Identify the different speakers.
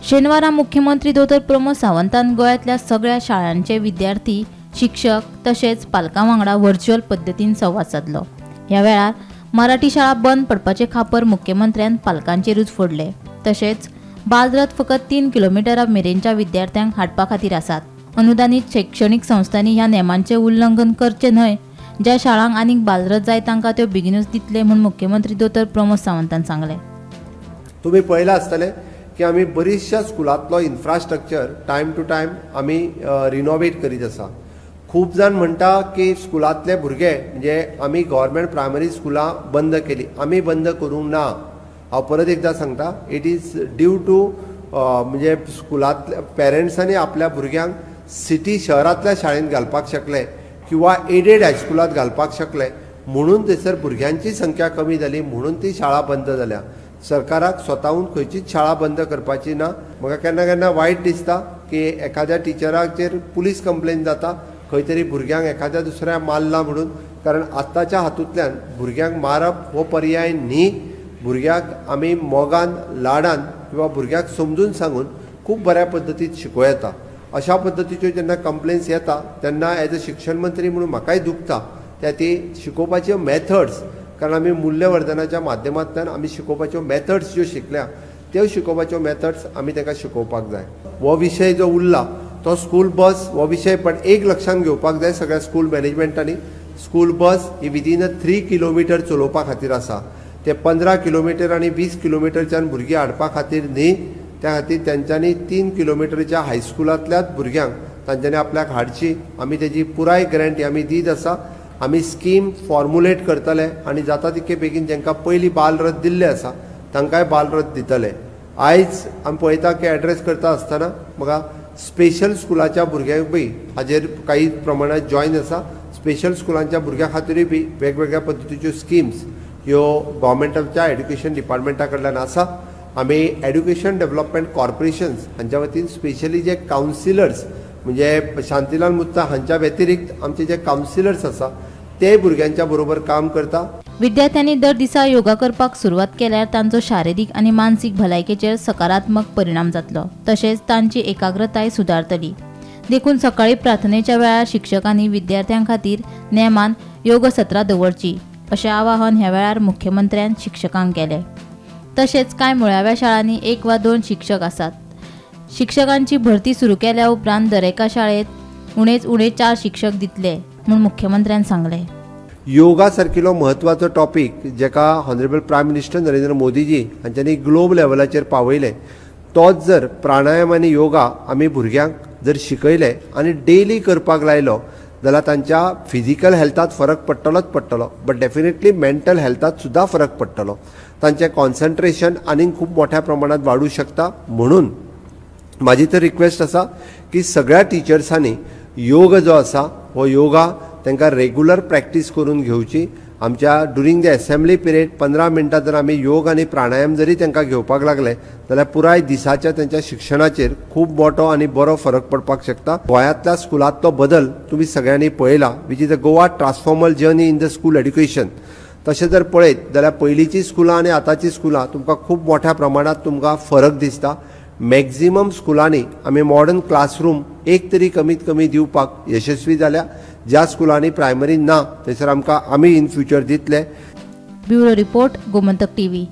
Speaker 1: शेनवारा मुख्यमंत्री डॉ. प्रमोद सावंतान गोंयांतल्या सगळ्या शाळांचे विद्यार्थी, शिक्षक तशेंच पालकां वांगडा व्हर्च्युअल पद्दतीन संवाद साधलो। ह्या वेळार मराठी शाळा बंद पडपाचे खापर मुख्यमंत्र्यान पालकांचेरूच फोडले। तशेंच बालरथ फकत 3 किलोमिटरा मेरेनच्या विद्यार्थ्यांक हाडपा खातीर आसात। अनुदानीत शैक्षणिक संस्थांनी ह्या नेमांचे उल्लंघन करचे न्हय। ज्या शाळांक आनीक बालरथ जाय तांकां त्यो बेगीनूच दितले म्हूण मुख्यमंत्री डॉ. प्रमोद सावंतान सांगले।
Speaker 2: तुम्ही पळयलां आसतलें की आमी बरीचशा स्कुलांतलो इन्फ्रास्ट्रक्चर टायम टू टायम आमी रिनोवेट करीत आसा। खूब जाण म्हणटा की स्कुलांतले भुरगे म्हणजे आमी गव्हर्मेंट प्रायमरी स्कुलां बंद केली, आमी बंद करूंक ना। हांव परत एकदां सांगता, इट इज ड्यू टू म्हणजे स्कुलांतल्या पेरंट्सांनी आपल्या भुरग्यांक सिटी शहरांतल्या शाळेंत घालपाक शकले किंवा एडेड हायस्कुलांत घालपाक शकले, म्हणून थंयसर भुरग्यांची संख्या कमी जाली, म्हणून ती शाळा बंद जाल्या। सरकाराक स्वताहून खंयचीच शाळा बंद करपाची ना। म्हाका केन्ना केन्ना वायट दिसता की एखाद्या टिचराचेर पुलीस कंप्लेन जाता, खंय तरी भुरग्यांक एखाद्या दुसऱ्या मारला म्हणून, कारण आतांच्या हातूंतल्यान भुरग्यांक मारप हो पर्याय न्ही। भुरग्याक आमी मोगान लाडान किंवा भुरग्याक समजून सांगून खूब बऱ्या पद्दतीन शिकोवं येता। अशा पद्दतीच्यो जेन्ना कंप्लेन्स येता तेन्ना एज अ शिक्षण मंत्री म्हणून म्हाकाय दुखता त्या ती शिकोवपाच्यो मेथड्स, कारण आमी मूल्यवर्धनाच्या माध्यमांतल्यान आमी शिकोवपाच्यो मेथड्स ज्यो शिकल्या त्यो शिकोवपाच्यो मेथड्स आमी ताका शिकोवपाक जाय। हो विशय जो उरला तो स्कूल बस हो विशय, पण एक लक्षांत घेवपाक जाय सगळ्या स्कूल मॅनेजमेंटांनी, स्कूल बस ही विदीन 3 किलोमिटर चलोवपा खातीर आसा। ते 15 किलोमिटर आनी 20 किलोमिटरच्यान भुरगीं हाडपा खातीर न्ही, त्या खातीर तेंच्यांनी 3 किलोमिटरच्या हायस्कुलांतल्याच भुरग्यांक तांच्यांनी आपल्याक हाडची। आमी तेजी पुराय गॅरंटी आमी दीत आसा। आमी स्कीम फॉर्मुलेट करतले आनी जाता तितके बेगीन जेंकां पयलीं बालरथ दिल्ले आसा तांकांय बालरथ दितले। आयज आमी पळयता की एड्रेस करता आसतना म्हाका स्पेशल स्कुलाच्या भुरग्यांक बी हाजेर काही प्रमाणात जॉयन आसा। स्पेशल स्कुलांच्या भुरग्यां खातीरूय बी वेगवेगळ्या पद्दतीच्यो स्किम्स ह्यो गव्हर्मेंटाच्या एड्युकेशन डिपार्टमेंटा कडल्यान आसा। आमी एड्युकेशन डेव्हलपमेंट कॉर्पोरेशन्स हांच्या वतीन स्पेशली जे कावन्सिलर्स म्हणजे शांतीलाल मुत्ता हांच्या व्यतिरिक्त आमचे जे कावन्सिलर्स आसा ते भुरग्यांच्या बरोबर काम करता।
Speaker 1: विद्यार्थ्यांनी दर दिसा योगा करपाक सुरवात केल्यार तांचो शारिरीक आनी मानसीक भलायकेचेर सकारात्मक परिणाम जातलो, तशेंच तांची एकाग्रताय सुदारतली। देखून सकाळी प्रार्थनेच्या वेळार शिक्षकांनी विद्यार्थ्यां खातीर नेमान योग सत्रां दवरची अशें आवाहन ह्या वेळार मुख्यमंत्र्यान शिक्षकांक केलें। तशेंच कांय मुळाव्या शाळांनी 1 वा 2 शिक्षक आसात। शिक्षकांची भरती सुरू केल्या उपरांत दर एका शाळेत उणेच उणे 4 शिक्षक दितले म्हूण मुख्यमंत्र्यान सांगलें।
Speaker 2: योगा सारकिलो महत्वाचो टॉपिक जेका honourable prime minister Narendra Modiji हांच्यांनी ग्लोबल लेवलाचेर पावयले, तोच जर प्राणायाम आनी योगा आमी भुरग्यांक जर शिकयले आनी डेली करपाक लायलो जाल्यार तांच्या फिजिकल हेल्थात फरक पडटलोच पडटलो, बट डेफिनेटली मेंटल हेल्थात सुद्धा फरक पडटलो। तांचें कॉन्सन्ट्रेशन आनीक खूब मोठ्या प्रमाणात वाडूं शकता। म्हणून म्हाजी तर रिक्वेस्ट आसा की सगळ्या टिचर्सांनी योग जो आसा हो योगा तांकां रेग्युलर प्रॅक्टीस करून घेवची। आमच्या ड्युरींग द असेंब्ली पिरियड 15 मिनटां जर आमी योग आनी प्राणायाम जरी तांकां घेवपाक लागले जाल्यार पुराय दिसाच्या तांच्या शिक्षणाचेर खूब मोठो आनी बरो फरक पडपाक शकता। गोंयांतल्या स्कुलांतलो बदल तुमी सगळ्यांनी पळयला, which is the Goa transformational journey in the school education. तशें जर पळयत जाल्यार पयलींची स्कुलां आनी आतांची स्कुलां तुमकां खूब मोठ्या प्रमाणात तुमकां फरक दिसता। मॅक्झिमम स्कुलांनी आमी मॉडर्न क्लासरूम एक तरी कमीत कमी दिवपाक यशस्वी जाल्या। ज्या स्कुलांनी प्रायमरी ना थंयसर आमकां आमी इन फ्युचर दितले।
Speaker 1: Bureau report, Gomantak TV.